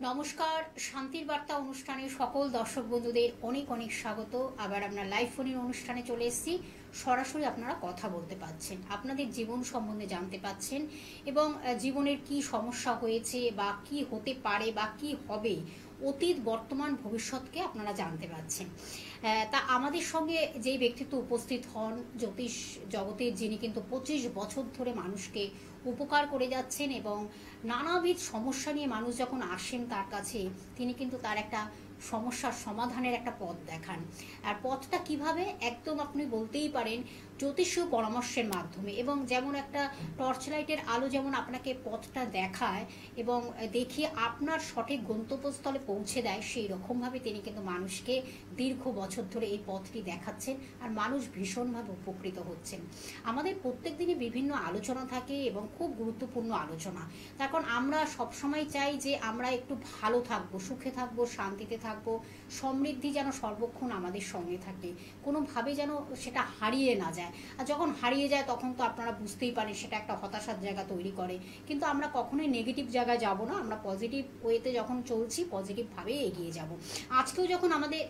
নমস্কার, শান্তির বার্তা অনুষ্ঠানে সকল দর্শক বন্ধুদের অনেক অনেক স্বাগত। আবার আমরা লাইভ ফোনের অনুষ্ঠানে চলে এসেছি। সরাসরি আপনারা কথা বলতে পাচ্ছেন, আপনাদের জীবন সম্বন্ধে জানতে পাচ্ছেন এবং জীবনের কি সমস্যা হয়েছে বা কি হতে পারে বা কি হবে, অতীত বর্তমান ভবিষ্যৎকে আপনারা জানতে পাচ্ছেন। তা আমাদের সঙ্গে যেই ব্যক্তিত্ব উপস্থিত হন, জ্যোতিষ জগতের, যিনি কিন্তু 25 বছর ধরে মানুষকে উপকার করে যাচ্ছেন এবং নানাবিধ সমস্যা নিয়ে মানুষ যখন আসেন তার কাছে, তিনি কিন্তু তার একটা সমস্যার সমাধানের একটা পথ দেখান। আর পথটা কিভাবে, একদম আপনি বলতেই পারেন জ্যোতিষীয় পরামর্শের মাধ্যমে। এবং যেমন একটা টর্চ লাইটের আলো যেমন আপনাকে পথটা দেখায় এবং দেখিয়ে আপনার সঠিক গন্তব্যস্থলে পৌঁছে দেয়, সেই রকমভাবে তিনি কিন্তু মানুষকে দীর্ঘ বছর ধরে এই পথটি দেখাচ্ছেন আর মানুষ ভীষণভাবে উপকৃত হচ্ছেন। আমাদের প্রত্যেক দিনই বিভিন্ন আলোচনা থাকে এবং খুব গুরুত্বপূর্ণ আলোচনা। তার কারণ আমরা সবসময় চাই যে আমরা একটু ভালো থাকবো, সুখে থাকবো, শান্তিতে থাকবো, সমৃদ্ধি যেন সর্বক্ষণ আমাদের সঙ্গে থাকে, কোনোভাবে যেন সেটা হারিয়ে না যায়। আর যখন হারিয়ে যায় তখন তো আপনারা বুঝতেই পারেন সেটা একটা হতাশার জায়গা তৈরি করে। কিন্তু আমরা কখনোই নেগেটিভ জায়গায় যাব না, আমরা পজিটিভ ওয়েতে যখন চলছি পজিটিভভাবেই এগিয়ে যাব। আজকেও যখন আমাদের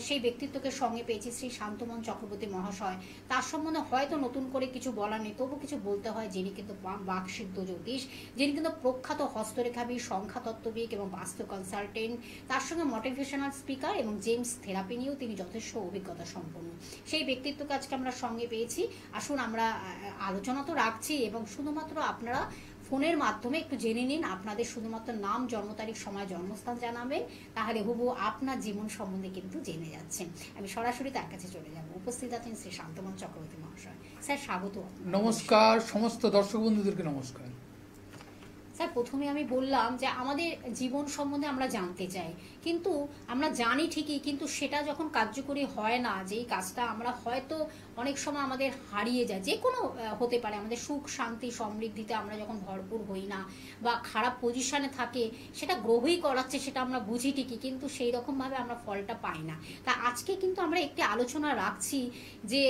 সেই ব্যক্তিত্বকে সঙ্গে পেয়েছি, শ্রী শান্তমন চক্রবর্তী মহাশয়, তার সম্বন্ধে হয়তো নতুন করে কিছু বলা নেই, তবু কিছু বলতে হয়। যিনি কিন্তু বাকসিদ্ধ জ্যোতিষ, যিনি কিন্তু প্রখ্যাত হস্তরেখাবিদ, সংখ্যাতত্ত্ববিদ এবং বাস্তু কনসালটেন্ট, তার সঙ্গে মোটিভেশনাল স্পিকার এবং জেমস থেরাপি নিয়েও তিনি যথেষ্ট অভিজ্ঞতা সম্পন্ন। সেই ব্যক্তিত্বকে আজকে আমরা সঙ্গে পেয়েছি। আসুন আমরা আলোচনা তো রাখছি এবং শুধুমাত্র আপনারা ফোনের মাধ্যমে একটু জেনে নিন, আপনাদের শুধুমাত্র নাম, জন্ম তারিখ, সময়, জন্মস্থান জানাবেন, তাহলে হুবহু আপনার জীবন সম্বন্ধে কিন্তু জেনে যাচ্ছেন। আমি সরাসরি তার কাছে চলে যাব। উপস্থিত আছেন শ্রী শান্তমন চক্রবর্তী মহাশয়। স্যার স্বাগত। নমস্কার, সমস্ত দর্শক বন্ধুদেরকে নমস্কার। স্যার প্রথমে আমি বললাম যে আমাদের জীবন সম্বন্ধে আমরা জানতে চাই, কিন্তু আমরা জানি ঠিকই, কিন্তু সেটা যখন কার্যকরী হয় না, যেই কাজটা আমরা হয়তো অনেক সময় আমাদের হারিয়ে যায়, যে কোনো হতে পারে, আমাদের সুখ শান্তি সমৃদ্ধিতে আমরা যখন ভরপুর হই না বা খারাপ পজিশনে থাকে, সেটা গ্রহই করাচ্ছে সেটা আমরা বুঝি ঠিকই, কিন্তু সেই রকমভাবে আমরা ফলটা পাই না। তা আজকে কিন্তু আমরা একটি আলোচনা রাখছি যে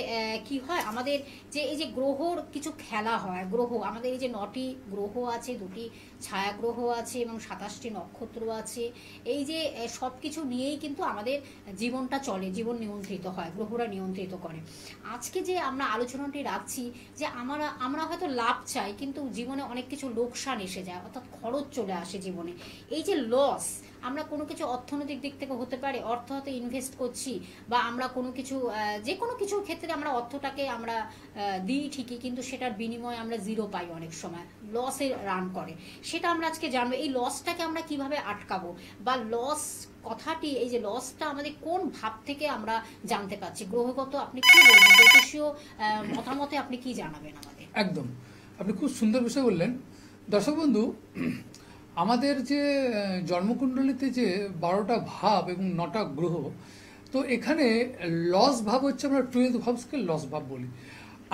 কি হয় আমাদের, যে এই যে গ্রহর কিছু খেলা হয়, গ্রহ আমাদের এই যে 9টি গ্রহ আছে, 2টি ছায়াগ্রহ আছে এবং 27টি নক্ষত্র আছে, এই যে সব কিছু নিয়েই কিন্তু আমাদের জীবনটা চলে, জীবন নিয়ন্ত্রিত হয়, গ্রহরা নিয়ন্ত্রিত করে। আজকে যে আমরা আলোচনাটি রাখছি যে আমরা হয়তো লাভ চাই, কিন্তু জীবনে অনেক কিছু লোকসান এসে যায়, অর্থাৎ খরচ চলে আসে জীবনে। এই যে লস, আমরা কোনো কিছু অর্থনৈতিক দিক থেকে হতে পারে, অর্থ হয়তো ইনভেস্ট করছি বা আমরা কোনো কিছু, যে কোনো কিছুর ক্ষেত্রে আমরা অর্থটাকে আমরা দিই ঠিকই, কিন্তু সেটার বিনিময়ে আমরা জিরো পাই, অনেক সময় লসে রান করে। সেটা আমরা আজকে জানবো, এই লসটাকে আমরা কিভাবে আটকাবো, বা লস কথাটি, এই যে লসটা আমাদের কোন ভাব থেকে আমরা জানতে পারছি গ্রহগত, আপনি কি বলবেন, জ্যোতিষীয় মতামতে আপনি কি জানাবেন আমাদের? একদম, আপনি খুব সুন্দর বিষয় বললেন। দর্শক বন্ধু, আমাদের যে জন্মকুণ্ডলিতে যে 12টা ভাব এবং 9টা গ্রহ, তো এখানে লস ভাব হচ্ছে, আমরা 12th হাউসকে লস ভাব বলি।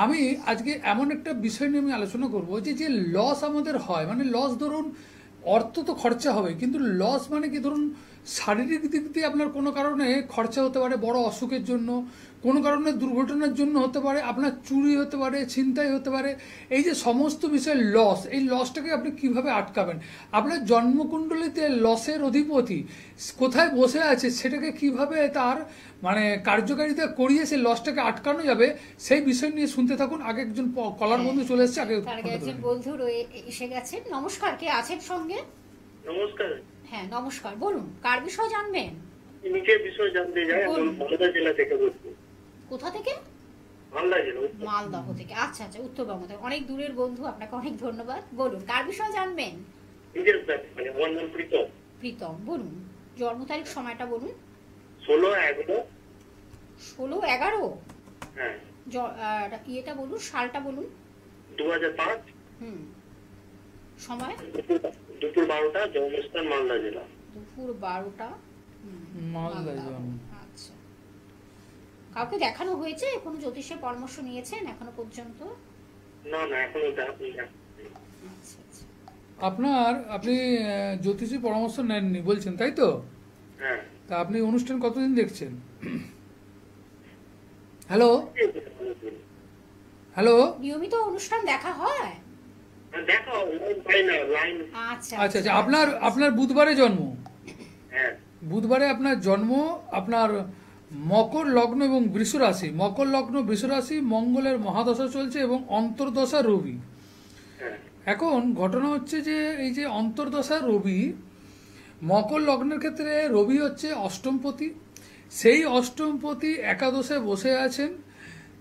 আমি আজকে এমন একটা বিষয় নিয়ে আমি আলোচনা করবো যে লস আমাদের হয়, মানে লস ধরুন অর্থ তো খরচা হবে, কিন্তু লস মানে কি, ধরুন শারীরিক দিক দিয়ে আপনার কোনো কারণে খরচা হতে পারে, বড় অসুখের জন্য, কোনো কারণে দুর্ঘটনার জন্য হতে পারে, আপনার চুরি হতে পারে, ছিনতাই হতে পারে। এই যে সমস্ত বিষয় লস, এই লসটাকে আপনি কিভাবে আটকাবেন? আপনার জন্মকুণ্ডলিতে লসের অধিপতি কোথায় বসে আছে, সেটাকে কিভাবে তার মানে কার্যকারিতা করিয়ে সেই লসটাকে আটকানো যাবে, সেই বিষয় নিয়ে শুনতে থাকুন। আগে একজন কলার বন্ধু চলে এসেছে, আগে একজন বন্ধু এসে গেছেন। নমস্কার, কে আছেন সঙ্গে? নমস্কার। হ্যাঁ নমস্কার, বলুন কার বিষয় জানবেন? নিজের বিষয় জানতে চাই। আমি মালদা জেলা থেকে বলছি। কোথা থেকে? মালদা জেলা। মালদহ থেকে। আচ্ছা আচ্ছা, উত্তরবঙ্গ থেকে, অনেক দূরের বন্ধু, আপনাকে অনেক ধন্যবাদ। বলুন কার বিষয় জানবেন? নিজের মানে আমার নাম প্রীতম। প্রীতম, বলুন জন্ম তারিখ, সময়টা বলুন। 16/11। 16/11? হ্যাঁ। ইয়েটা বলুন, সালটা বলুন। 2005। সময় দুপুর 12টা, জন্মস্থান মালদা জেলা। দুপুর 12টা, মালদা। আচ্ছা। কাউকে দেখানো হয়েছে, কোনো জ্যোতিষের পরামর্শ নিয়েছেন এখনো পর্যন্ত? না না, এখনো দেখাচ্ছি। আচ্ছা আচ্ছা। আপনি জ্যোতিষী পরামর্শ নেননি বলছেন, তাই তো? হ্যাঁ। তা আপনি অনুষ্ঠান কতদিন দেখছেন? Hello hello. নিয়মিত অনুষ্ঠান দেখা হয়? দেখো, পাই না লাইন। আচ্ছা আচ্ছা আচ্ছা, আপনার বুধবারে জন্ম? হ্যাঁ। বুধবারে আপনার জন্ম, আপনার মকর লগ্ন এবং বৃষ রাশি, মকর লগ্ন বৃষ রাশি, মঙ্গলের মহাদশা চলছে এবং অন্তর্দশা রবি। হ্যাঁ। এখন ঘটনা হচ্ছে যে এই যে অন্তর্দশা রবি, মকর লগ্নের ক্ষেত্রে রবি হচ্ছে অষ্টমপতি, সেই অষ্টমপতি একাদশে বসে আছেন।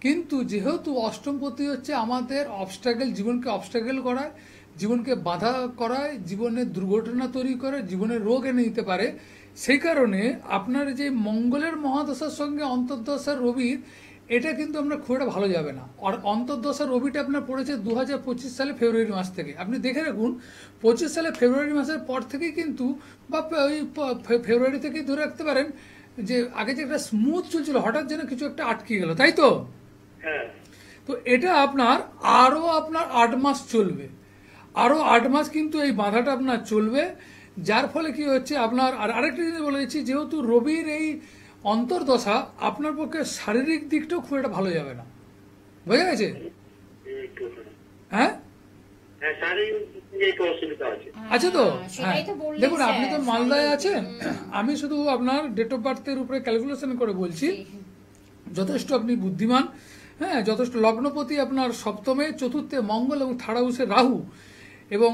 কিন্তু যেহেতু অষ্টমপতি হচ্ছে আমাদের অবস্ট্রাগল, জীবনকে অবস্ট্রাগল করায়, জীবনকে বাধা করায়, জীবনে দুর্ঘটনা তৈরি করে, জীবনে রোগ এনে দিতে পারে, সেই কারণে আপনার যে মঙ্গলের মহাদশার সঙ্গে অন্তর্দশার রবির, এটা কিন্তু আপনার খুব একটা ভালো যাবে না। আর অন্তর্দশার রবিটা আপনার পড়েছে 2025 সালে ফেব্রুয়ারি মাস থেকে। আপনি দেখে রাখুন 25 সালে ফেব্রুয়ারি মাসের পর থেকেই কিন্তু, বা ওই ফেব্রুয়ারি থেকেই ধরে রাখতে পারেন যে আগে যে একটা স্মুথ চলছিল, হঠাৎ যেন কিছু একটা আটকে গেল, তাই তো? হ্যাঁ। তো এটা আপনার আরও 8 মাস চলবে, আরও 8 মাস কিন্তু এই বাধাটা আপনার চলবে। যার ফলে কি হচ্ছে আপনার, আর আরেকটা জিনিস বলে দিচ্ছি, যেহেতু রবির এই অন্তর্দশা, আপনার পক্ষে শারীরিক দিকটাও খুব একটা ভালো যাবে না। বোঝা গেছে? হ্যাঁ হ্যাঁ, শারীরিক একটু অসুবিধা আছে। আছে তো? হ্যাঁ, সেটাই তো বললেন দেখুন আপনি তো স্যার, মালদায় শারীরিক- আছেন, আমি শুধু আপনার ডেট অফ বার্থের উপরে ক্যালকুলেশন করে বলছি। যথেষ্ট আপনি বুদ্ধিমান, হ্যাঁ, যথেষ্ট। লগ্নপতি আপনার সপ্তমে, চতুর্থে মঙ্গল এবং থার্ড হাউসে রাহু, এবং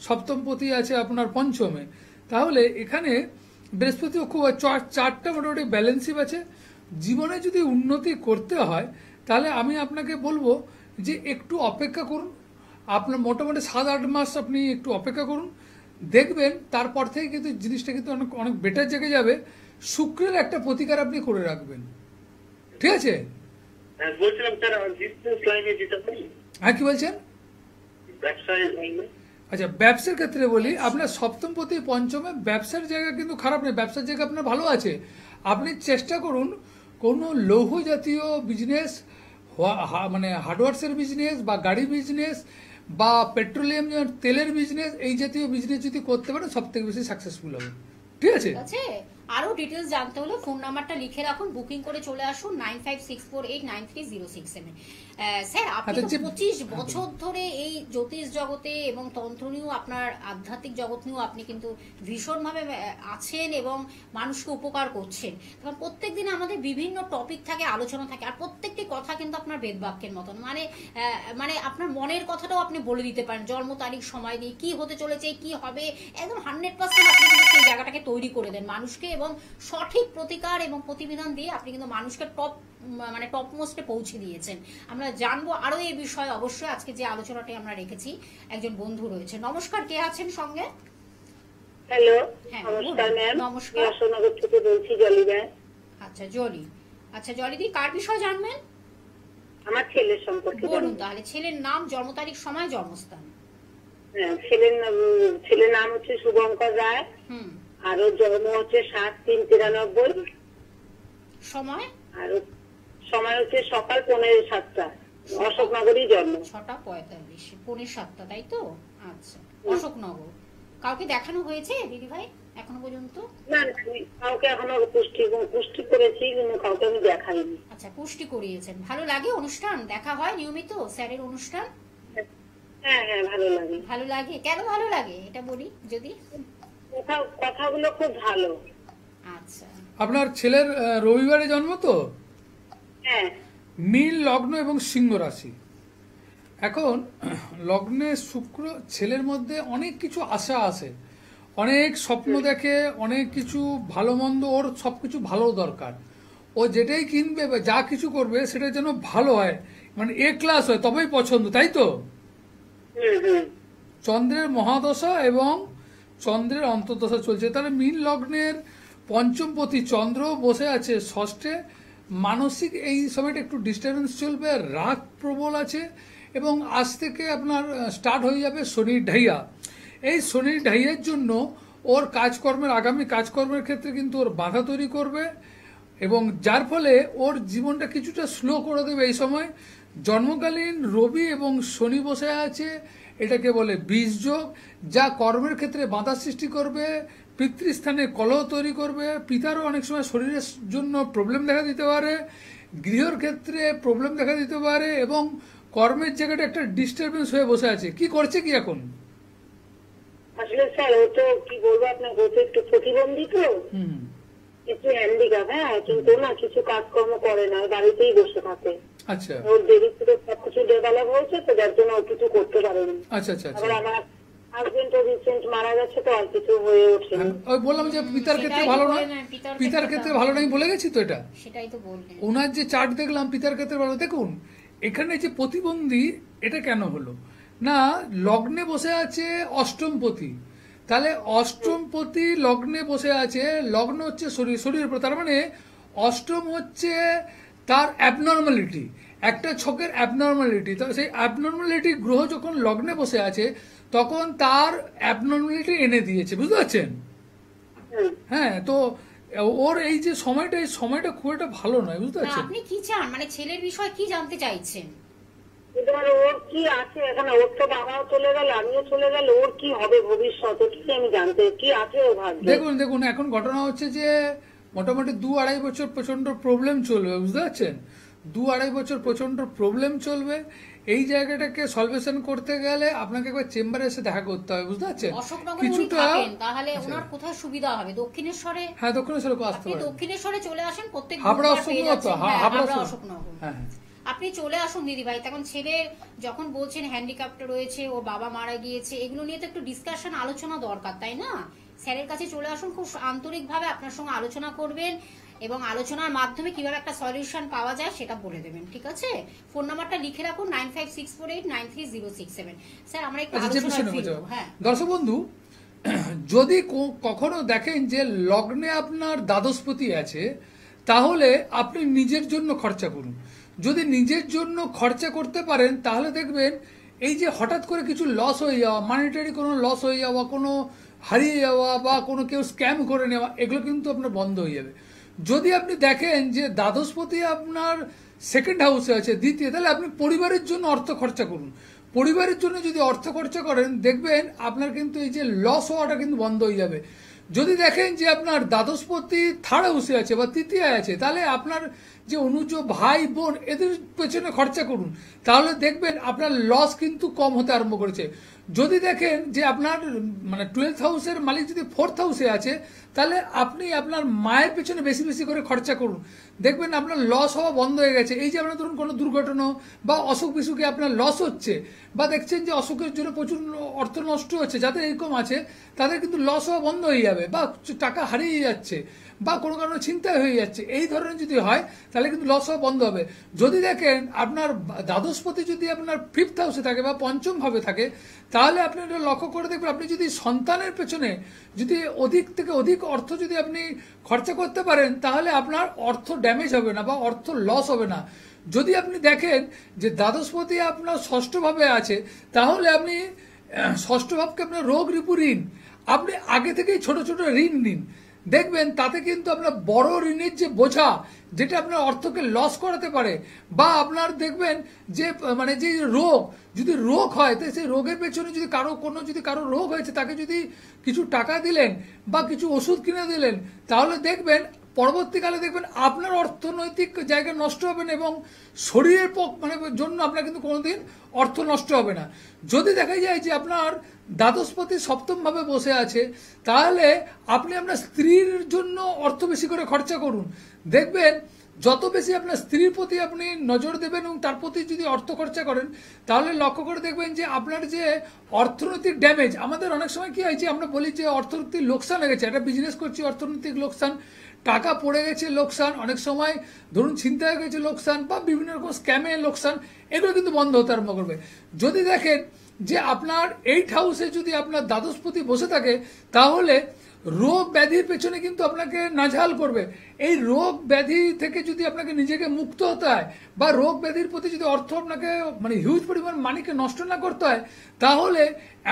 সপ্তমপতি আছে আপনার পঞ্চমে। তাহলে এখানে বৃহস্পতিও খুব, চারটা মোটামুটি ব্যালেন্সিভ আছে। জীবনে যদি উন্নতি করতে হয় তাহলে আমি আপনাকে বলবো যে একটু অপেক্ষা করুন। আপনার মোটামুটি 7-8 মাস আপনি একটু অপেক্ষা করুন, দেখবেন তারপর থেকে কিন্তু জিনিসটা কিন্তু অনেক অনেক বেটার জায়গায় যাবে। শুক্রের একটা প্রতিকার আপনি করে রাখবেন, ঠিক আছে? হ্যাঁ, বলছিলাম স্যার, বিজনেস লাইনে যেতে পারি? হ্যাঁ, কি বলছেন? ব্যবসায় লাইনে? আচ্ছা, ব্যবসার ক্ষেত্রে বলি, আপনার সপ্তমপতি পঞ্চমে, ব্যবসার জায়গা কিন্তু খারাপ নেই, ব্যবসার জায়গা আপনার ভালো আছে। আপনি চেষ্টা করুন কোনো লৌহ জাতীয় বিজনেস, মানে হার্ডওয়ার্সের বিজনেস বা গাড়ি বিজনেস বা পেট্রোলিয়াম তেলের বিজনেস, এই জাতীয় বিজনেস যদি করতে পারেন সব থেকে বেশি সাকসেসফুল হবে, ঠিক আছে? ঠিক আছে। আরো ডিটেলস জানতে হলে ফোন নাম্বারটা লিখে রাখুন, বুকিং করে চলে আসুন 9564893067। স্যার, আপনি তো আচ্ছা, 25 বছর ধরে এই জ্যোতিষ জগতে এবং তন্ত্র নিয়েও, আপনার আধ্যাত্মিক জগৎ নিয়েও আপনি কিন্তু ভীষণভাবে আছেন এবং মানুষকে উপকার করছেন। কারণ প্রত্যেকদিন আমাদের বিভিন্ন টপিক থাকে, আলোচনা থাকে, আর প্রত্যেকটি কথা কিন্তু আপনার বেদবাক্যের মতন, মানে আপনার মনের কথাটাও আপনি বলে দিতে পারেন, জন্ম তারিখ সময় দিয়ে কি হতে চলেছে, কি হবে, একদম 100% আপনি কিন্তু সেই জায়গাটাকে তৈরি করে দেন মানুষকে, এবং সঠিক প্রতিকার এবং প্রতিবিধান দিয়ে আপনি কিন্তু মানুষকে টপ মোস্টে পৌঁছে দিয়েছেন। আমরা জানবো আরো এই বিষয়ে অবশ্যই। আজকে যে আলোচনাটি আমরা রেখেছি, একজন বন্ধু রয়েছে। নমস্কার, কে আছেন সঙ্গে? হ্যালো, হ্যাঁ, নমস্কার বলুন। ম্যাম। নমস্কার। অশোকনগর থেকে বলছি, জলি ম্যাম। আচ্ছা জলি, আচ্ছা জলিদি, কার বিষয় জানবেন? আমার ছেলের সম্পর্কে বলুন জানবো। তাহলে। ছেলের নাম, জন্ম তারিখ, সময়, জন্মস্থান। হ্যাঁ, ছেলের নাম হচ্ছে শুভঙ্কর রায়, হুম। আর ওর জন্ম হচ্ছে 7/3/93, সময়? আর ওর সময় হচ্ছে সকাল 5:45, অশোকনগরই জন্ম। 6:45, 5:45, তাই তো? আচ্ছা, অশোকনগর। কাউকে দেখানো হয়েছে দিদি ভাই এখনো পর্যন্ত? না না, আমি কাউকে এখনো পুষ্টি করেছি, কিন্তু কাউকে আমি দেখাইনি। আচ্ছা, পুষ্টি করিয়েছেন। ভালো লাগে অনুষ্ঠান? দেখা হয় নিয়মিত স্যারের অনুষ্ঠান? হ্যাঁ হ্যাঁ, ভালো লাগে। ভালো লাগে? কেন ভালো লাগে এটা বলি যদি। কথাগুলো খুব ভালো। আচ্ছা। আপনার ছেলের রবিবারে জন্ম তো? হ্যাঁ। মীন লগ্ন এবং সিংহ রাশি। এখন লগ্নে শুক্র, ছেলের মধ্যে অনেক কিছু আশা আছে, অনেক স্বপ্ন দেখে, অনেক কিছু ভালো মন্দ, ওর সব কিছু ভালো দরকার। ও যেটাই কিনবে বা যা কিছু করবে সেটা যেন ভালো হয়, মানে এ ক্লাস হয়, তবেই পছন্দ, তাই তো? হুম হুম। চন্দ্রের মহাদশা এবং চন্দ্রের অন্তর্দশা চলছে, তাহলে মীন লগ্নের পঞ্চমপতি চন্দ্র বসে আছে ষষ্ঠে। মানসিক এই সময়টা একটু ডিস্টারবেন্স চলবে, রাগ প্রবল আছে, এবং আজ থেকে আপনার স্টার্ট হয়ে যাবে শনির ঢাইয়া। এই শনির ঢাইয়ের জন্য ওর কাজকর্মের, আগামী কাজকর্মের ক্ষেত্রে কিন্তু ওর বাধা তৈরি করবে। এবং যার ফলে ওর জীবনটা কিছুটা স্লো করে দেবে এই সময়। জন্মকালীন রবি এবং শনি বসে আছে, এটাকে বলে বীজযোগ, যা কর্মের ক্ষেত্রে বাধা সৃষ্টি করবে, পিতৃস্থানে কলহ তৈরি করবে, পিতারও অনেক সময় শরীরের জন্য প্রবলেম দেখা দিতে পারে, গৃহর ক্ষেত্রে প্রবলেম দেখা দিতে পারে, এবং কর্মের জায়গাটা একটা ডিস্টারবেন্স হয়ে বসে আছে। কি করছে কি এখন? আসলে স্যার ও তো কি বলবো আপনাকে, ও তো একটু প্রতিবন্ধী তো, হুম, একটু হ্যান্ডিক্যাপ, হ্যাঁ, কিন্তু না কিছু কাজকর্ম করে না, বাড়িতেই বসে থাকে। আচ্ছা ওর দেরি থেকে সবকিছু ডেভেলপ হয়েছে তো, যার জন্য ও কিছু করতে পারেনি। আচ্ছা আচ্ছা আচ্ছা। আবার আমার হাজবেন্ড রিসেন্ট মারা গেছে তো, আর কিছু হয়ে ওঠেনি। ওই বললাম যে পিতার ক্ষেত্রে সেটাই তো ভালো নয়, বললেন, পিতার পিতার ক্ষেত্রে ক্ষেত্রে তো- ভালো নয় বলে গেছি তো এটা। সেটাই তো বললেন। ওনার যে চার্ট দেখলাম পিতার ক্ষেত্রে ভালো। দেখুন এখানে যে প্রতিবন্ধী, এটা কেন হলো না, লগ্নে বসে আছে অষ্টমপতি। তাহলে অষ্টমপতি লগ্নে বসে আছে, লগ্ন হচ্ছে শরীর, শরীরের উপর, তার মানে অষ্টম হচ্ছে তার অ্যাবনর্মালিটি, একটা ছকের অ্যাবনর্মালিটি। তো সেই অ্যাবনর্মালিটি গ্রহ যখন লগ্নে বসে আছে তখন তার অ্যাবনর্মালিটি এনে দিয়েছে, বুঝতে পারছেন? হ্যাঁ, তো ওর এই যে সময়টা, এই সময়টা খুব একটা ভালো নয়, বুঝতে না, পারছেন? আপনি কি চান, মানে ছেলের বিষয়ে কি জানতে চাইছেন? এবার ওর কি আছে এখানে, ওর তো বাবাও চলে গেল, আমিও চলে গেল, ওর কি হবে ভবিষ্যৎ, কি আমি জানতে, কি আছে ও ভাবছে। দেখুন দেখুন এখন ঘটনা হচ্ছে যে মোটামুটি 2-2.5 বছর প্রচন্ড প্রবলেম চলবে, বুঝতে পারছেন? 2-2.5 বছর প্রচন্ড প্রবলেম চলবে। এই জায়গাটাকে সলভেশন করতে গেলে আপনাকে একবার চেম্বারে এসে দেখা করতে হবে, বুঝতে পারছেন? অশোকনগরে উনি থাকেন, তাহলে ওনার কোথায় সুবিধা হবে? দক্ষিণেশ্বরে? হ্যাঁ, দক্ষিণেশ্বরে আসতে আপনি পারেন। দক্ষিণেশ্বরে চলে আসেন, প্রত্যেক হাবড়া বুধবার পেয়ে অশোকনগর তো, যাচ্ছেন। হ্যাঁ, হাবড়া হাবড়া অশোকনগর। অশোকনগর। হ্যাঁ হ্যাঁ। আপনি চলে আসুন দিদি ভাই। তখন ছেলের যখন বলছেন হ্যান্ডিক্যাপটা রয়েছে, ও বাবা মারা গিয়েছে, এগুলো নিয়ে তো একটু ডিসকাশন, আলোচনা দরকার, তাই না? স্যারের কাছে চলে আসুন, খুব আন্তরিকভাবে আপনার সঙ্গে আলোচনা করবেন এবং আলোচনার মাধ্যমে কিভাবে একটা সলিউশন পাওয়া যায় সেটা বলে দেবেন, ঠিক আছে? ফোন নাম্বারটা লিখে রাখুন 9564893067। স্যার আমরা একটু আচ্ছা, যে আলোচনায় বিষয়টা ফিরবো। বলছো। হ্যাঁ, দর্শক বন্ধু, যদি কখনো দেখেন যে লগ্নে আপনার দ্বাদশপতি আছে, তাহলে আপনি নিজের জন্য খরচা করুন। যদি নিজের জন্য খরচা করতে পারেন তাহলে দেখবেন এই যে হঠাৎ করে কিছু লস হয়ে যাওয়া, মানিটারি কোনো লস হয়ে যাওয়া, কোনো হারিয়ে যাওয়া, বা কোনো কেউ স্ক্যাম করে নেওয়া, এগুলো কিন্তু আপনার বন্ধ হয়ে যাবে। যদি আপনি দেখেন যে দ্বাদশপতি আপনার সেকেন্ড হাউসে আছে, দ্বিতীয়, তাহলে আপনি পরিবারের জন্য অর্থ খরচা করুন। পরিবারের জন্য যদি অর্থ খরচা করেন দেখবেন আপনার কিন্তু এই যে লস হওয়াটা কিন্তু বন্ধ হয়ে যাবে। যদি দেখেন যে আপনার দ্বাদশপতি থার্ড হাউসে আছে বা তৃতীয় আছে, তাহলে আপনার যে অনুজ ভাই বোন এদের পেছনে খরচা করুন, তাহলে দেখবেন আপনার লস কিন্তু কম হতে আরম্ভ করেছে। যদি দেখেন যে আপনার মানে 12th হাউসের মালিক যদি 4th হাউসে আছে, তাহলে আপনি আপনার মায়ের পেছনে বেশি বেশি করে খরচা করুন, দেখবেন আপনার লস হওয়া বন্ধ হয়ে গেছে। এই যে আপনার ধরুন কোনো দুর্ঘটনা বা অসুখ বিসুখে আপনার লস হচ্ছে, বা দেখছেন যে অসুখের জন্য প্রচুর অর্থ নষ্ট হচ্ছে, যাদের এরকম আছে তাদের কিন্তু লস হওয়া বন্ধ হয়ে যাবে, বা টাকা হারিয়ে যাচ্ছে, বা কোনো কারণে ছিনতাই হয়ে যাচ্ছে, এই ধরনের যদি হয় তাহলে কিন্তু লস হওয়া বন্ধ হবে। যদি দেখেন আপনার দ্বাদশপতি যদি আপনার 5th হাউসে থাকে বা পঞ্চম ভাবে থাকে, তাহলে আপনি এটা লক্ষ্য করে দেখবেন, আপনি যদি সন্তানের পেছনে যদি অধিক থেকে অধিক অর্থ যদি আপনি খরচা করতে পারেন, তাহলে আপনার অর্থ ড্যামেজ হবে না বা অর্থ লস হবে না। যদি আপনি দেখেন যে দ্বাদশপতি আপনার ষষ্ঠ ভাবে আছে, তাহলে আপনি ষষ্ঠ ভাবকে আপনার রোগ রিপু ঋণ, আপনি আগে থেকেই ছোট ছোট ঋণ নিন, দেখবেন তাতে কিন্তু আপনার বড় ঋণের যে বোঝা, যেটা আপনার অর্থকে লস করাতে পারে, বা আপনার দেখবেন যে মানে যে রোগ, যদি রোগ হয় তো সেই রোগের পেছনে যদি কারো রোগ হয়েছে, তাকে যদি কিছু টাকা দিলেন বা কিছু ওষুধ কিনে দিলেন, তাহলে দেখবেন পরবর্তীকালে দেখবেন আপনার অর্থনৈতিক জায়গা নষ্ট হবে না, এবং শরীরের মানে জন্য আপনার কিন্তু কোনোদিন অর্থ নষ্ট হবে না। যদি দেখা যায় যে আপনার দ্বাদশপতি সপ্তম ভাবে বসে আছে, তাহলে আপনি আপনার স্ত্রীর জন্য অর্থ বেশি করে খরচা করুন, দেখবেন যত বেশি আপনার স্ত্রীর প্রতি আপনি নজর দেবেন এবং তার প্রতি যদি অর্থ খরচা করেন, তাহলে লক্ষ্য করে দেখবেন যে আপনার যে অর্থনৈতিক ড্যামেজ, আমাদের অনেক সময় কি হয় যে আমরা বলি যে অর্থনৈতিক লোকসান হয়ে গেছে, একটা বিজনেস করছি অর্থনৈতিক লোকসান, টাকা পড়ে গেছে লোকসান, অনেক সময় ধরুন ছিনতাই হয়ে গেছে লোকসান, বা বিভিন্ন রকম স্ক্যামের লোকসান, এগুলো কিন্তু বন্ধ হতে আরম্ভ করবে। যদি দেখেন যে আপনার 8th হাউসে যদি আপনার দ্বাদশপতি বসে থাকে, তাহলে রোগ ব্যাধির পেছনে কিন্তু আপনাকে নাজেহাল করবে। এই রোগ ব্যাধি থেকে যদি আপনাকে নিজেকে মুক্ত হতে হয় বা রোগ ব্যাধির প্রতি যদি অর্থ আপনাকে মানে হিউজ পরিমাণ মানিকে নষ্ট না করতে হয়, তাহলে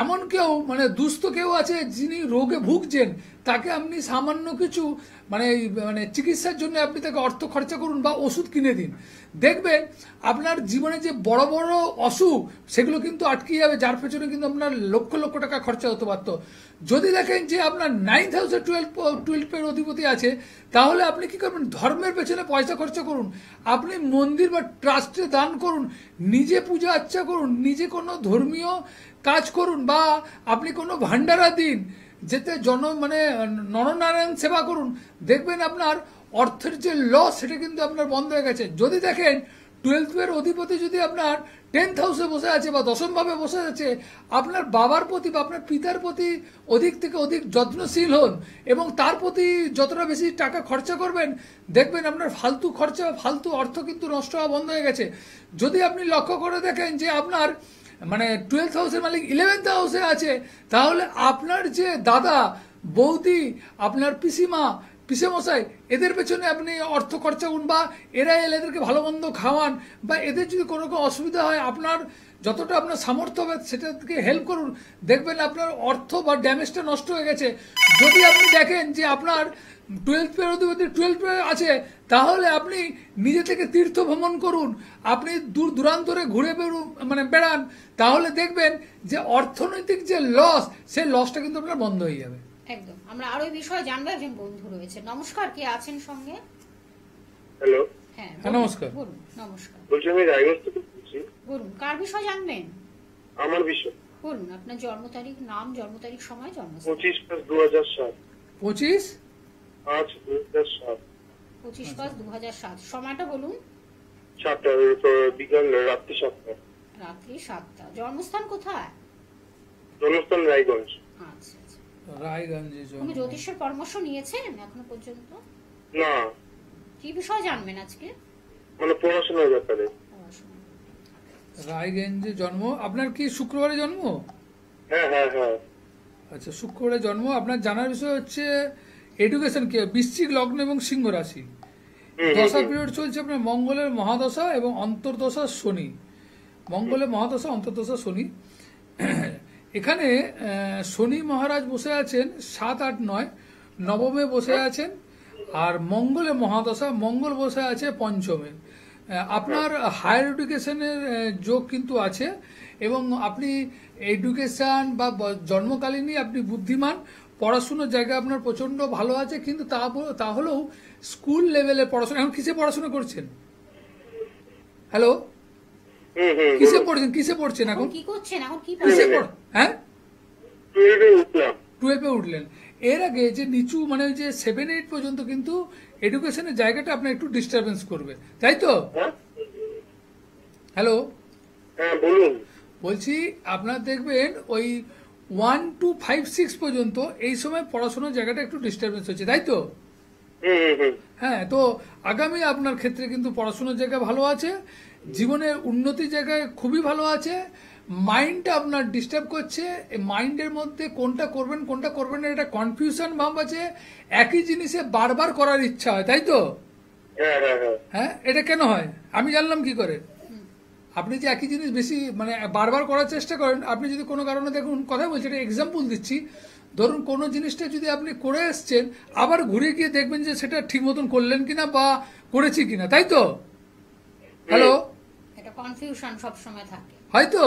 এমন কেউ মানে দুস্থ কেউ আছে যিনি রোগে ভুগছেন, তাকে আপনি সামান্য কিছু মানে মানে চিকিৎসার জন্য আপনি তাকে অর্থ খরচা করুন বা ওষুধ কিনে দিন, দেখবেন আপনার জীবনে যে বড় বড় অসুখ সেগুলো কিন্তু আটকে যাবে, যার পেছনে কিন্তু আপনার লক্ষ লক্ষ টাকা খরচা হতে পারত। যদি দেখেন যে আপনার 9th হাউসে 12 অধিপতি আছে, তাহলে আপনি কি করবেন, ধর্মের পেছনে পয়সা খরচা করুন, আপনি মন্দির বা ট্রাস্টে দান করুন, নিজে পূজা আর্চা করুন, নিজে কোনো ধর্মীয় কাজ করুন, বা আপনি কোনো ভান্ডারা দিন, যেতে মানে নরনারায়ণ সেবা করুন, দেখবেন আপনার অর্থের যে লস সেটা কিন্তু আপনার বন্ধ হয়ে গেছে। যদি দেখেন 12 অধিপতি যদি আপনার 10th হাউসে বসে আছে বা দশম ভাবে বসে আছে, আপনার বাবার প্রতি বা আপনার পিতার প্রতি অধিক থেকে অধিক যত্নশীল হন এবং তার প্রতি যতটা বেশি টাকা খরচা করবেন, দেখবেন আপনার ফালতু খরচা ফালতু অর্থ কিন্তু নষ্ট হওয়া বন্ধ হয়ে গেছে। যদি আপনি লক্ষ্য করে দেখেন যে আপনার মানে 12th হাউসের মালিক 11th হাউসে আছে, তাহলে আপনার যে দাদা বৌদি আপনার পিসিমা পিসেমশাই এদের পেছনে আপনি অর্থ খরচা করুন, বা এরা এলে এদেরকে ভালো মন্দ খাওয়ান, বা এদের যদি কোনো রকম অসুবিধা হয় আপনার যতটা আপনার সামর্থ্য হবে সেটাকে হেল্প করুন, দেখবেন আপনার অর্থ বা ড্যামেজটা নষ্ট হয়ে গেছে। যদি আপনি দেখেন যে আপনার 12 আছে, তাহলে আপনি নিজে থেকে তীর্থ ভ্রমণ করুন, আপনি দূর দূরান্তরে ঘুরে বেড়ান, তাহলে দেখবেন যে অর্থনৈতিক যে লস সেই লসটা কিন্তু আপনার বন্ধ হয়ে যাবে। একদম। আমরা আরো এই বিষয়ে জানবো, একজন বন্ধু রয়েছে। নমস্কার, কে আছেন সঙ্গে? হ্যালো, হ্যাঁ নমস্কার। বলুন। নমস্কার, বলছি আমি রায়গঞ্জ থেকে বলছি। বলুন, কার বিষয় জানবেন? আমার বিষয় বলুন, আপনার জন্ম তারিখ, নাম, জন্ম তারিখ, সময়, জন্মস্থান। 25/5/2007। 25/5/2007। 25/5/2007। সময়টা বলুন। 7টা বিকাল রাত্রি 7টা। রাত্রি 7টা। জন্মস্থান কোথায়? জন্মস্থান রায়গঞ্জ। আচ্ছা আচ্ছা। রায়গঞ্জে তুমি জ্যোতিষের পরামর্শ নিয়েছেন এখনো পর্যন্ত? না, কি বিষয় জানবেন আজকে? মানে পড়াশোনার ব্যাপারে। পড়াশোনা। রায়গঞ্জে জন্ম। আপনার কি শুক্রবারে জন্ম? হ্যাঁ হ্যাঁ হ্যাঁ। আচ্ছা, শুক্রবারে জন্ম। আপনার জানার বিষয় হচ্ছে এডুকেশন কি, বৃশ্চিক লগ্ন এবং সিংহ রাশি। দশা পিরিয়ড চলছে আপনার মঙ্গলের মহাদশা এবং অন্তর্দশা শনি। মঙ্গলের মহাদশা, অন্তর্দশা শনি। এখানে শনি মহারাজ বসে আছেন 7, 8, 9 নবমে বসে আছেন, আর মঙ্গলে মহাদশা, মঙ্গল বসে আছে পঞ্চমে। আপনার হায়ার এডুকেশনের যোগ কিন্তু আছে, এবং আপনি এডুকেশন বা জন্মকালীনই আপনি বুদ্ধিমান, পড়াশুনোর জায়গা আপনার প্রচন্ড ভালো আছে, কিন্তু তাহলেও স্কুল লেভেলে পড়াশোনা। এখন কিসে পড়াশোনা করছেন? হ্যালো, কিসে পড়ছেন এখন? কি করছেন এখন? কি কিসে হ্যাঁ 12 উঠলেন। এর আগে যে নিচু মানে ওই যে 7, 8 পর্যন্ত কিন্তু এডুকেশনের জায়গাটা আপনার একটু ডিস্টারবেন্স করবে, তাই তো? হ্যালো, হ্যাঁ বলুন। বলছি আপনার দেখবেন ওই 1 to 5, 6 পর্যন্ত এই সময় পড়াশোনার জায়গাটা একটু ডিস্টারবেন্স হচ্ছে, তাই তো? হ্যাঁ, তো আগামী আপনার ক্ষেত্রে কিন্তু পড়াশোনার জায়গা ভালো আছে, জীবনের উন্নতির জায়গায় খুবই ভালো আছে। মাইন্ডটা আপনার ডিস্টার্ব করছে, মাইন্ডের মধ্যে কোনটা করবেন না এটা কনফিউশন ভাব আছে, একই জিনিসে বারবার করার ইচ্ছা হয়, তাই তো? হ্যাঁ, এটা কেন হয় আমি জানলাম কি করে? আপনি যে একই জিনিস বেশি মানে বারবার করার চেষ্টা করেন, আপনি যদি কোনো কারণে দেখুন, কথা বলছি, এটা এক্সাম্পল দিচ্ছি, ধরুন কোনো জিনিসটা যদি আপনি করে এসছেন, আবার ঘুরে গিয়ে দেখবেন যে সেটা ঠিক মতন করলেন কিনা বা করেছি কিনা, তাই তো? হ্যালো, এটা কনফিউশন সব সময় থাকে, হয়তো?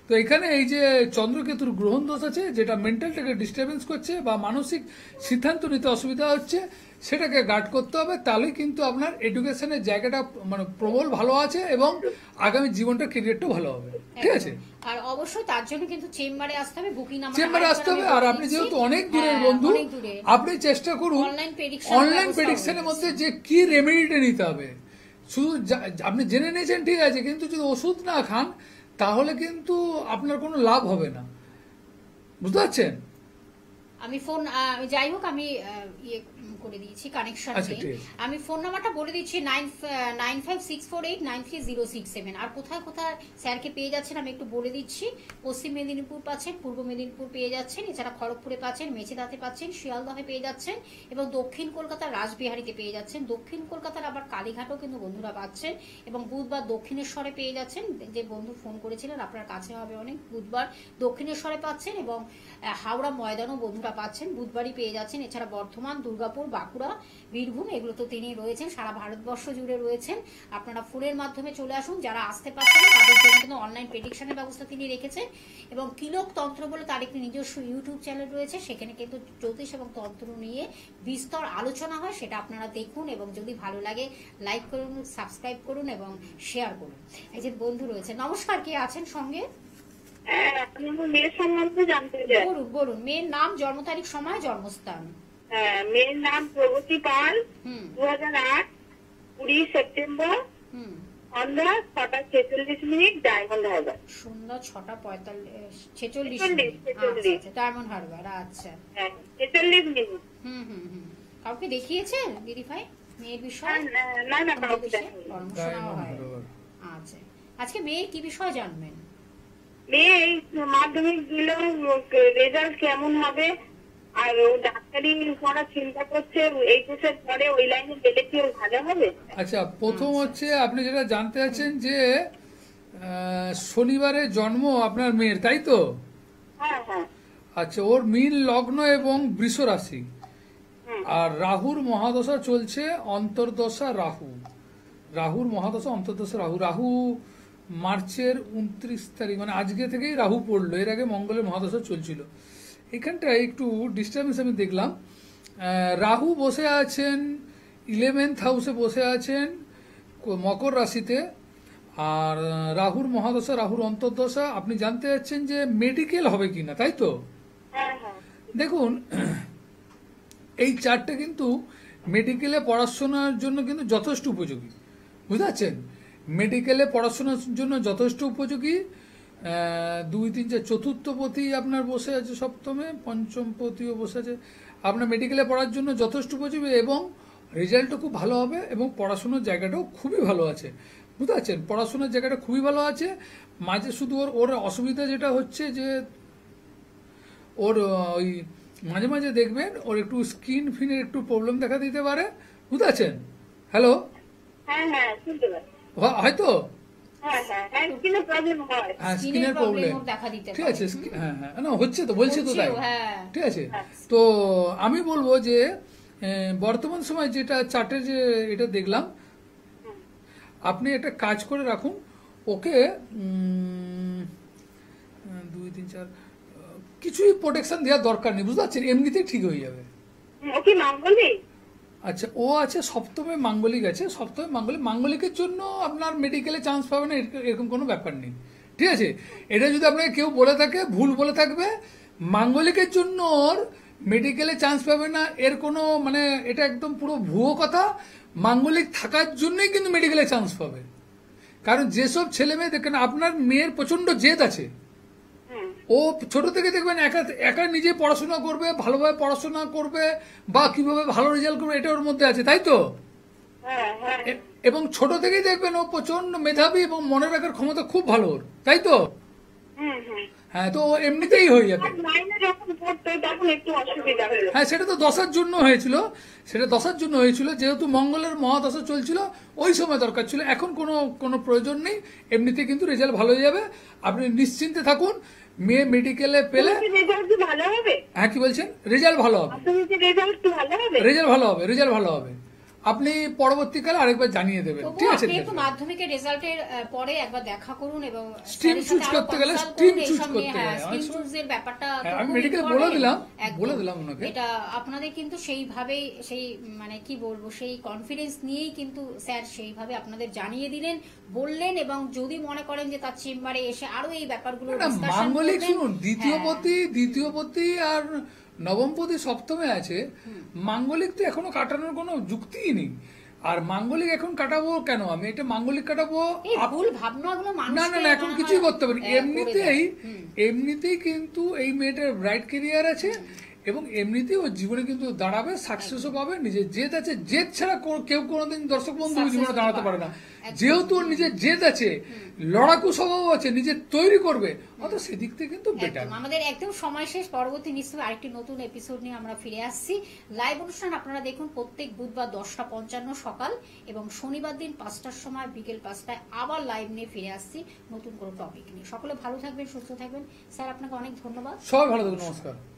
তো এখানে এই যে চন্দ্রকেতুর গ্রহণ দোষ আছে, যেটা মেন্টালটাকে ডিস্টারবেন্স করছে বা মানসিক সিদ্ধান্ত নিতে অসুবিধা হচ্ছে, সেটাকে গার্ড করতে হবে, তাহলে কিন্তু আপনার এডুকেশনের জায়গাটা মানে প্রবল ভালো আছে এবং আগামী জীবনটা ক্যারিয়ারটা ভালো হবে, ঠিক আছে? আর অবশ্যই তার জন্য কিন্তু চেম্বারে আসতে হবে, বুকিং নাম্বার চেম্বারে আসতে হবে। আর আপনি যেহেতু অনেক দূরের বন্ধু, আপনি চেষ্টা করুন অনলাইন প্রেডিকশনের মধ্যে যে কি রেমেডিটা নিতে হবে। শুধু আপনি জেনে নিয়েছেন ঠিক আছে, কিন্তু যদি ওষুধ না খান তাহলে কিন্তু আপনার কোনো লাভ হবে না, বুঝতে পারছেন? আমি ফোন যাই হোক আমি ইয়ে করে দিয়েছি কানেকশন আচ্ছা, নেই। ঠিক আছে। আমি ফোন নাম্বারটা বলে দিচ্ছি 9564893067। আর কোথায় কোথায় স্যারকে পেয়ে যাচ্ছেন আমি একটু বলে দিচ্ছি। পশ্চিম মেদিনীপুর পাচ্ছেন, পূর্ব মেদিনীপুর পেয়ে যাচ্ছেন, এছাড়া খড়গপুরে পাচ্ছেন, মেছেদাতে পাচ্ছেন, শিয়ালদহে পেয়ে যাচ্ছেন এবং দক্ষিণ কলকাতার রাসবিহারীতে পেয়ে যাচ্ছেন। দক্ষিণ কলকাতার আবার কালীঘাটও কিন্তু বন্ধুরা পাচ্ছেন এবং বুধবার দক্ষিণেশ্বরে পেয়ে যাচ্ছেন। যে বন্ধু ফোন করেছিলেন আপনার কাছে হবে অনেক, বুধবার দক্ষিণেশ্বরে পাচ্ছেন এবং হাওড়া ময়দানও বন্ধুরা পাচ্ছেন, বুধবারই পেয়ে যাচ্ছেন। এছাড়া বর্ধমান, দুর্গাপুর, বাঁকুড়া, বীরভূম এগুলো তো তিনি রয়েছেন, সারা ভারতবর্ষ জুড়ে রয়েছেন। আপনারা ফোনের মাধ্যমে চলে আসুন, যারা আসতে পারছেন না তাদের জন্য কিন্তু অনলাইন প্রেডিকশনের ব্যবস্থা তিনি রেখেছেন এবং কিলক তন্ত্র বলে তার একটি নিজস্ব ইউটিউব চ্যানেল রয়েছে, সেখানে কিন্তু জ্যোতিষ এবং তন্ত্র নিয়ে বিস্তর আলোচনা হয়, সেটা আপনারা দেখুন এবং যদি ভালো লাগে লাইক করুন, সাবস্ক্রাইব করুন এবং শেয়ার করুন। এই যে বন্ধু রয়েছে, নমস্কার, কে আছেন সঙ্গে? হ্যাঁ, আমি আমার মেয়ের সম্বন্ধে জানতে চাই। বলুন বলুন, মেয়ের নাম, জন্ম তারিখ, সময়, জন্মস্থান। হ্যাঁ, মেয়ের নাম প্রগতি পাল, হুম 2008, 20 সেপ্টেম্বর, হুম সন্ধ্যা 6:46, ডায়মন্ড হারবার। সন্ধ্যা 6:46 46 ডায়মন্ড হারবার। আচ্ছা, হ্যাঁ, 46 মিনিট। কাউকে দেখিয়েছেন দিদি ভাই মেয়ের বিষয়ে? না না, অন্য কাউকে দেশে দেখাইনি। কর্মশালাও হয়। আচ্ছা, আজকে মেয়ের কি বিষয় জানবেন? মেয়ে এই মাধ্যমিক দিল, রেজাল্ট কেমন হবে, আর ও ডাক্তারি পড়ার চিন্তা করছে, এইচএস এর পরে ওই লাইনে গেলে কি ওর ভালো হবে? আচ্ছা, প্রথম হচ্ছে আপনি যেটা জানতে চাচ্ছেন যে শনিবারে জন্ম আপনার মেয়ের, তাই তো? হ্যাঁ হ্যাঁ। আচ্ছা, ওর মীন লগ্ন এবং বৃষ রাশি, আর রাহুর মহাদশা চলছে, অন্তর্দশা রাহু, রাহুর মহাদশা অন্তর্দশা রাহু। রাহু মার্চের 29 তারিখ, মানে আজকে থেকেই রাহু পড়লো, এর আগে মঙ্গলের মহাদশা চলছিল। এখানটায় একটু ডিস্টার্বেন্স আমি দেখলাম। রাহু বসে আছেন 11th হাউসে, বসে আছেন মকর রাশিতে, আর রাহুর মহাদশা, রাহুর অন্তর্দশা। আপনি জানতে চাচ্ছেন যে মেডিকেল হবে কিনা, তাই তো? হ্যাঁ হ্যাঁ। দেখুন, এই চারটে কিন্তু মেডিকেলে পড়াশোনার জন্য কিন্তু যথেষ্ট উপযোগী, বুঝতে পারছেন? মেডিকেলে পড়াশোনার জন্য যথেষ্ট উপযোগী। 2, 3, 4 চতুর্থপতি আপনার বসে আছে সপ্তমে, পঞ্চমপতিও বসে আছে। আপনার মেডিকেলে পড়ার জন্য যথেষ্ট উপযোগী এবং রেজাল্টও খুব ভালো হবে এবং পড়াশোনার জায়গাটাও খুবই ভালো আছে, বুঝতে পারছেন? পড়াশোনার জায়গাটা খুবই ভালো আছে। মাঝে শুধু ওর অসুবিধা যেটা হচ্ছে যে ওর ওই মাঝে মাঝে দেখবেন ওর একটু স্কিন ফিনের একটু প্রবলেম দেখা দিতে পারে, বুঝতে পারছেন? হ্যালো, হ্যাঁ হ্যাঁ, শুনতে পাচ্ছি। হয়তো হ্যাঁ হ্যাঁ হ্যাঁ, স্কিনের প্রবলেম হয়। হ্যাঁ, স্কিনের স্কিনের প্রবলেম, প্রবলেম দেখা দিতে ঠিক পারে। আছে? হ্যাঁ হ্যাঁ, না হচ্ছে তো, বলছি তো তাই, হচ্ছেও, হ্যাঁ। ঠিক আছে? তো আমি বলবো যে বর্তমান সময় যেটা চার্টে যে এটা দেখলাম, আপনি একটা কাজ করে রাখুন ওকে, 2, 3, 4 কিছুই প্রোটেকশন দেওয়ার দরকার নেই, বুঝতে পারছেন? এমনিতেই ঠিক হয়ে যাবে। ও কি মাঙ্গলিক? আচ্ছা, ও আছে সপ্তমে মাঙ্গলিক আছে, সপ্তমে মাঙ্গলিক। মাঙ্গলিকের জন্য আপনার মেডিকেলে চান্স পাবে না এরকম কোনো ব্যাপার নেই, ঠিক আছে? এটা যদি আপনাকে কেউ বলে থাকে, ভুল বলে থাকবে। মাঙ্গলিকের জন্য ওর মেডিকেলে চান্স পাবে না এর কোনো মানে এটা একদম পুরো ভুয়ো কথা। মাঙ্গলিক থাকার জন্যই কিন্তু মেডিকেলে চান্স পাবে। কারণ যেসব ছেলে মেয়ে দেখেন, আপনার মেয়ের প্রচন্ড জেদ আছে, ও ছোট থেকে দেখবেন একা একা নিজে পড়াশোনা করবে, ভালোভাবে পড়াশোনা করবে বা কিভাবে ভালো রেজাল্ট করবে, এটা ওর মধ্যে আছে, তাই তো? হ্যাঁ হ্যাঁ এবং ছোট থেকেই দেখবেন ও প্রচন্ড মেধাবী এবং মনে রাখার ক্ষমতা খুব ভালো ওর, তাই তো? হুম হুম। হ্যাঁ, তো ও এমনিতেই হয়ে যাবে। মাইনে যখন পড়তো তখন একটু অসুবিধা হলো। হ্যাঁ, সেটা তো দশার জন্য হয়েছিল, সেটা দশার জন্য হয়েছিল, যেহেতু মঙ্গলের মহাদশা চলছিল ওই সময় দরকার ছিল। এখন কোনো প্রয়োজন নেই, এমনিতে কিন্তু রেজাল্ট ভালো হয়ে যাবে, আপনি নিশ্চিন্তে থাকুন। মেয়ে মেডিকেলে পেলে রেজাল্ট কি ভালো হবে? হ্যাঁ, কি বলছেন? রেজাল্ট ভালো হবে, রেজাল্ট কি ভালো হবে? রেজাল্ট ভালো হবে, রেজাল্ট ভালো হবে। আপনি পরবর্তীকালে আরেকবার জানিয়ে দেবেন, তবুও ঠিক আছে? আপনি একটু মাধ্যমিকের রেজাল্টের পরে একবার দেখা করুন এবং স্ট্রিম চুজ করতে গেলে স্ট্রিম চুজ করতে গেলে স্ট্রিম চুজের ব্যাপারটা তো আমি খুব মেডিকেল important। বলে একদম। দিলাম ওনাকে। এটা আপনাদের কিন্তু সেইভাবেই সেই মানে কি বলবো সেই কনফিডেন্স নিয়েই কিন্তু স্যার সেইভাবে আপনাদের জানিয়ে দিলেন, বললেন এবং যদি মনে করেন যে তার চেম্বারে এসে আরো এই ব্যাপারগুলো মাঙ্গলিক শুনুন, দ্বিতীয়পতি আর নবমপতি সপ্তমে আছে। মাঙ্গলিক তো এখনো কাটানোর কোনো যুক্তিই নেই। আর মাঙ্গলিক এখন কাটাবো কেন? আমি এটা মাঙ্গলিক কাটাবো ভুল ভাবনাগুলো না না না, এখন কিছুই করতে পারি। এমনিতেই কিন্তু এই মেয়েটার ব্রাইট কেরিয়ার আছে এবং এমনিতেই ওর জীবনে কিন্তু দাঁড়াবে, সাকসেসও পাবে। নিজের জেদ আছে, জেদ ছাড়া কেউ কোনোদিন দর্শক বন্ধু Success জীবনে হতে দাঁড়াতে পারে পারে না। না। একদম। যেহেতু ওর নিজের জেদ আছে, লড়াকু স্বভাব আছে, নিজের তৈরি করবে, অত সেদিক থেকে কিন্তু বেটার। একদম আমাদের একদম সময় শেষ। পরবর্তী নিশ্চয়ই আরেকটি নতুন এপিসোড নিয়ে আমরা ফিরে আসছি। লাইভ অনুষ্ঠান আপনারা দেখুন প্রত্যেক বুধবার 10:55 সকাল এবং শনিবার দিন 5টার সময় বিকেল 5টায় আবার লাইভ নিয়ে ফিরে আসছি নতুন কোনো টপিক নিয়ে। সকলে ভালো থাকবেন, সুস্থ থাকবেন। স্যার আপনাকে অনেক ধন্যবাদ। সবাই ভালো থাকুন, নমস্কার।